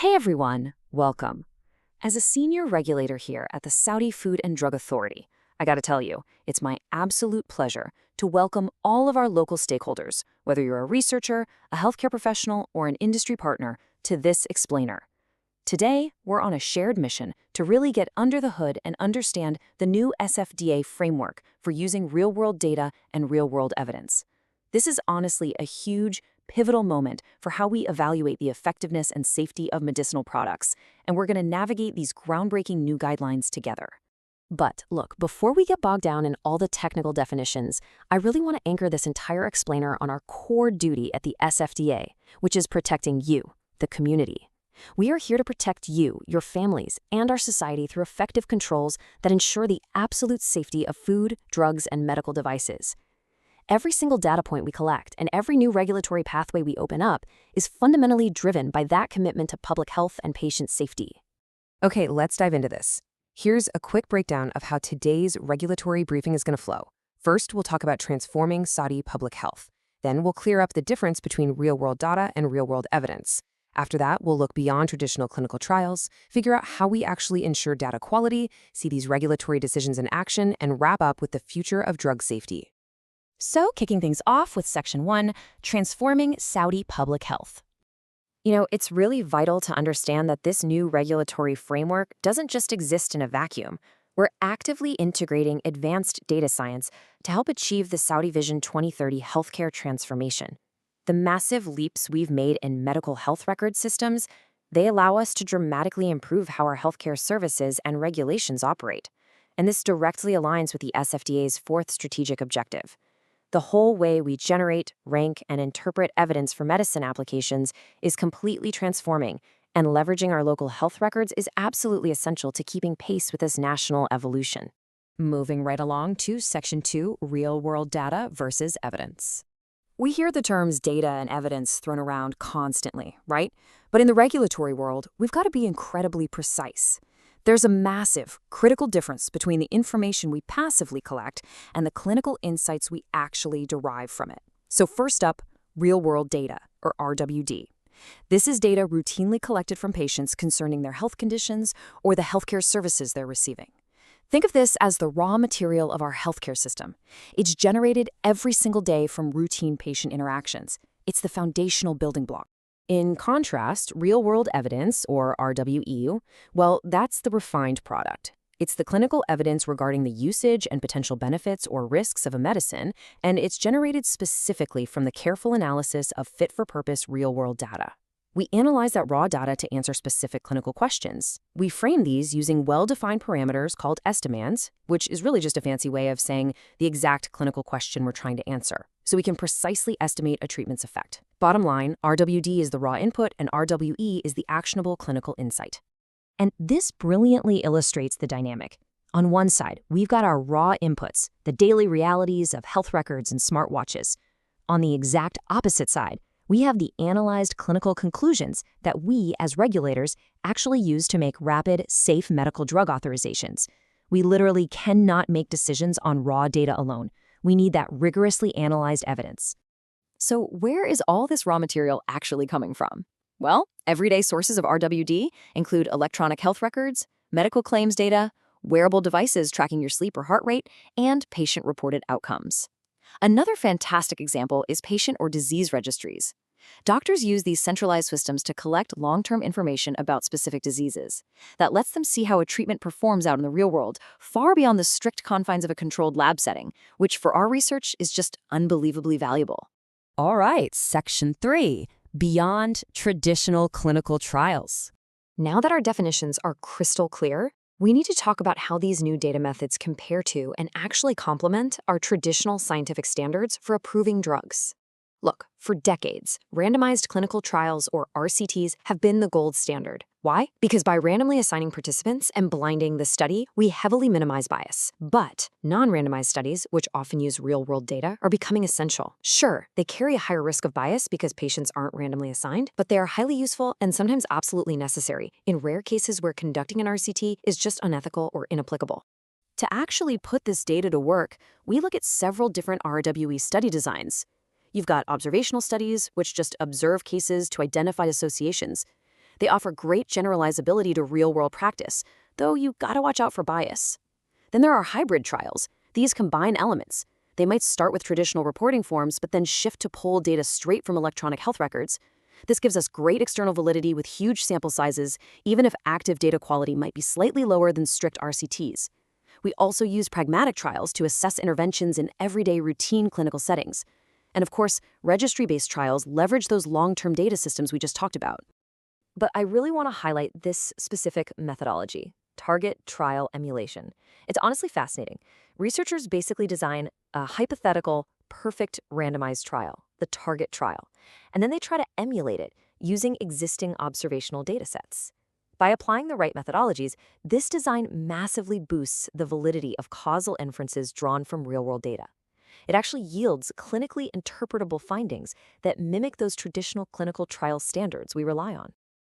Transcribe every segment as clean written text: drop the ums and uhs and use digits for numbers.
Hey everyone, welcome. As a senior regulator here at the Saudi Food and Drug Authority, I gotta tell you, it's my absolute pleasure to welcome all of our local stakeholders, whether you're a researcher, a healthcare professional, or an industry partner, to this explainer. Today, we're on a shared mission to really get under the hood and understand the new SFDA framework for using real-world data and real-world evidence. This is honestly a huge, pivotal moment for how we evaluate the effectiveness and safety of medicinal products, and we're going to navigate these groundbreaking new guidelines together. But look, before we get bogged down in all the technical definitions, I really want to anchor this entire explainer on our core duty at the SFDA, which is protecting you, the community. We are here to protect you, your families, and our society through effective controls that ensure the absolute safety of food, drugs, and medical devices. Every single data point we collect and every new regulatory pathway we open up is fundamentally driven by that commitment to public health and patient safety. Okay, let's dive into this. Here's a quick breakdown of how today's regulatory briefing is going to flow. First, we'll talk about transforming Saudi public health. Then we'll clear up the difference between real-world data and real-world evidence. After that, we'll look beyond traditional clinical trials, figure out how we actually ensure data quality, see these regulatory decisions in action, and wrap up with the future of drug safety. So, kicking things off with Section 1, Transforming Saudi Public Health. You know, it's really vital to understand that this new regulatory framework doesn't just exist in a vacuum. We're actively integrating advanced data science to help achieve the Saudi Vision 2030 healthcare transformation. The massive leaps we've made in medical health record systems, they allow us to dramatically improve how our healthcare services and regulations operate. And this directly aligns with the SFDA's fourth strategic objective. The whole way we generate, rank, and interpret evidence for medicine applications is completely transforming, and leveraging our local health records is absolutely essential to keeping pace with this national evolution. Moving right along to Section 2, Real-World Data versus Evidence. We hear the terms data and evidence thrown around constantly, right? But in the regulatory world, we've got to be incredibly precise. There's a massive, critical difference between the information we passively collect and the clinical insights we actually derive from it. So first up, real-world data, or RWD. This is data routinely collected from patients concerning their health conditions or the healthcare services they're receiving. Think of this as the raw material of our healthcare system. It's generated every single day from routine patient interactions. It's the foundational building block. In contrast, real-world evidence, or RWE, well, that's the refined product. It's the clinical evidence regarding the usage and potential benefits or risks of a medicine, and it's generated specifically from the careful analysis of fit-for-purpose real-world data. We analyze that raw data to answer specific clinical questions. We frame these using well-defined parameters called estimands, which is really just a fancy way of saying the exact clinical question we're trying to answer, so we can precisely estimate a treatment's effect. Bottom line, RWD is the raw input and RWE is the actionable clinical insight. And this brilliantly illustrates the dynamic. On one side, we've got our raw inputs, the daily realities of health records and smartwatches. On the exact opposite side, we have the analyzed clinical conclusions that we, as regulators, actually use to make rapid, safe medical drug authorizations. We literally cannot make decisions on raw data alone. We need that rigorously analyzed evidence. So where is all this raw material actually coming from? Well, everyday sources of RWD include electronic health records, medical claims data, wearable devices tracking your sleep or heart rate, and patient-reported outcomes. Another fantastic example is patient or disease registries. Doctors use these centralized systems to collect long-term information about specific diseases. That lets them see how a treatment performs out in the real world, far beyond the strict confines of a controlled lab setting, which for our research is just unbelievably valuable. All right, Section 3, Beyond Traditional Clinical Trials. Now that our definitions are crystal clear, we need to talk about how these new data methods compare to and actually complement our traditional scientific standards for approving drugs. Look, for decades, randomized clinical trials, or RCTs, have been the gold standard. Why? Because by randomly assigning participants and blinding the study, we heavily minimize bias. But non-randomized studies, which often use real-world data, are becoming essential. Sure, they carry a higher risk of bias because patients aren't randomly assigned, but they are highly useful and sometimes absolutely necessary in rare cases where conducting an RCT is just unethical or inapplicable. To actually put this data to work, we look at several different RWE study designs. You've got observational studies, which just observe cases to identify associations. They offer great generalizability to real-world practice, though you gotta watch out for bias. Then there are hybrid trials. These combine elements. They might start with traditional reporting forms, but then shift to pull data straight from electronic health records. This gives us great external validity with huge sample sizes, even if active data quality might be slightly lower than strict RCTs. We also use pragmatic trials to assess interventions in everyday routine clinical settings. And of course, registry-based trials leverage those long-term data systems we just talked about. But I really want to highlight this specific methodology, target trial emulation. It's honestly fascinating. Researchers basically design a hypothetical, perfect randomized trial, the target trial, and then they try to emulate it using existing observational data sets. By applying the right methodologies, this design massively boosts the validity of causal inferences drawn from real-world data. It actually yields clinically interpretable findings that mimic those traditional clinical trial standards we rely on.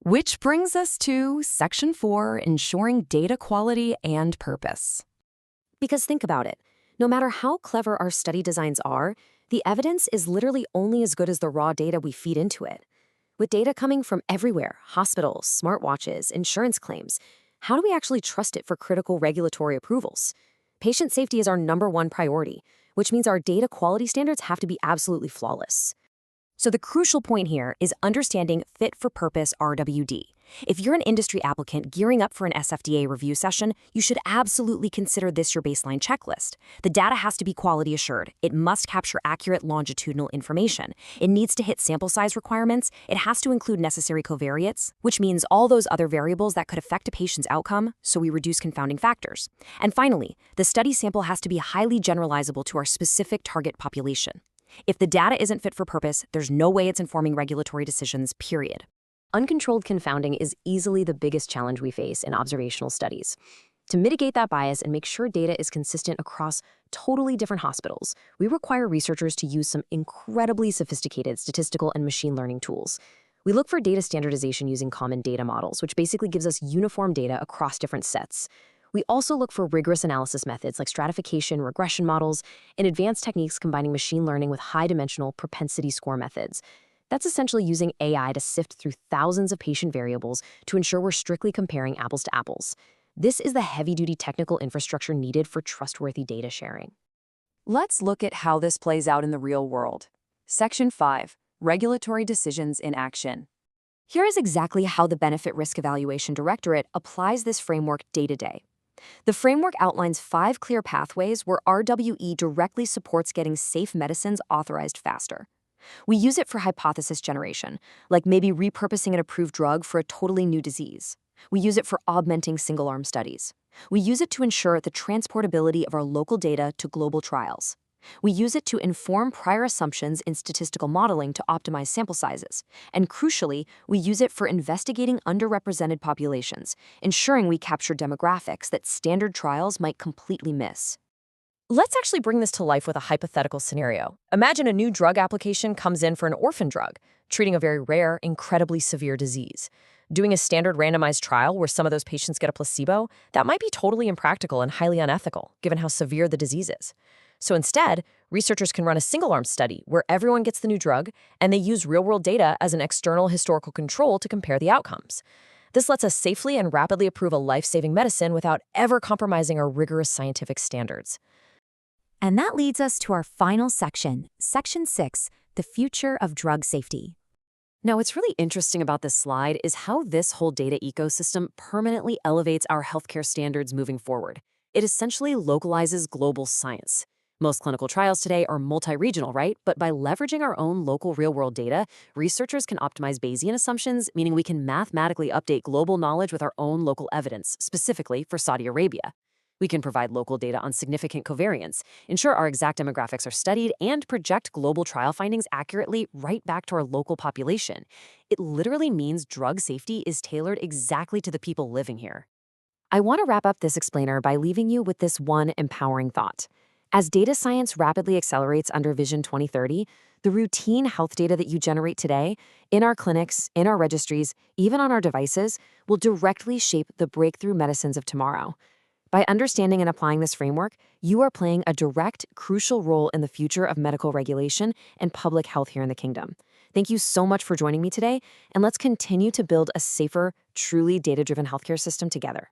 Which brings us to Section 4, ensuring data quality and purpose. Because think about it, no matter how clever our study designs are, the evidence is literally only as good as the raw data we feed into it. With data coming from everywhere, hospitals, smartwatches, insurance claims, how do we actually trust it for critical regulatory approvals? Patient safety is our #1 priority, which means our data quality standards have to be absolutely flawless. So the crucial point here is understanding fit-for-purpose RWD. If you're an industry applicant gearing up for an SFDA review session, you should absolutely consider this your baseline checklist. The data has to be quality assured. It must capture accurate longitudinal information. It needs to hit sample size requirements. It has to include necessary covariates, which means all those other variables that could affect a patient's outcome, so we reduce confounding factors. And finally, the study sample has to be highly generalizable to our specific target population. If the data isn't fit for purpose, there's no way it's informing regulatory decisions, period. Uncontrolled confounding is easily the biggest challenge we face in observational studies. To mitigate that bias and make sure data is consistent across totally different hospitals, we require researchers to use some incredibly sophisticated statistical and machine learning tools. We look for data standardization using common data models, which basically gives us uniform data across different sets. We also look for rigorous analysis methods like stratification, regression models, and advanced techniques combining machine learning with high-dimensional propensity score methods. That's essentially using AI to sift through thousands of patient variables to ensure we're strictly comparing apples to apples. This is the heavy-duty technical infrastructure needed for trustworthy data sharing. Let's look at how this plays out in the real world. Section 5, Regulatory Decisions in Action. Here is exactly how the Benefit Risk Evaluation Directorate applies this framework day-to-day. The framework outlines 5 clear pathways where RWE directly supports getting safe medicines authorized faster. We use it for hypothesis generation, like maybe repurposing an approved drug for a totally new disease. We use it for augmenting single-arm studies. We use it to ensure the transportability of our local data to global trials. We use it to inform prior assumptions in statistical modeling to optimize sample sizes. And crucially, we use it for investigating underrepresented populations, ensuring we capture demographics that standard trials might completely miss. Let's actually bring this to life with a hypothetical scenario. Imagine a new drug application comes in for an orphan drug, treating a very rare, incredibly severe disease. Doing a standard randomized trial where some of those patients get a placebo, that might be totally impractical and highly unethical, given how severe the disease is. So instead, researchers can run a single-arm study where everyone gets the new drug, and they use real-world data as an external historical control to compare the outcomes. This lets us safely and rapidly approve a life-saving medicine without ever compromising our rigorous scientific standards. And that leads us to our final section, Section 6, the future of drug safety. Now, what's really interesting about this slide is how this whole data ecosystem permanently elevates our healthcare standards moving forward. It essentially localizes global science. Most clinical trials today are multi-regional, right? But by leveraging our own local real-world data, researchers can optimize Bayesian assumptions, meaning we can mathematically update global knowledge with our own local evidence, specifically for Saudi Arabia. We can provide local data on significant covariance, ensure our exact demographics are studied, and project global trial findings accurately right back to our local population. It literally means drug safety is tailored exactly to the people living here. I want to wrap up this explainer by leaving you with this one empowering thought. As data science rapidly accelerates under Vision 2030, the routine health data that you generate today, in our clinics, in our registries, even on our devices, will directly shape the breakthrough medicines of tomorrow. By understanding and applying this framework, you are playing a direct, crucial role in the future of medical regulation and public health here in the kingdom. Thank you so much for joining me today, and let's continue to build a safer, truly data-driven healthcare system together.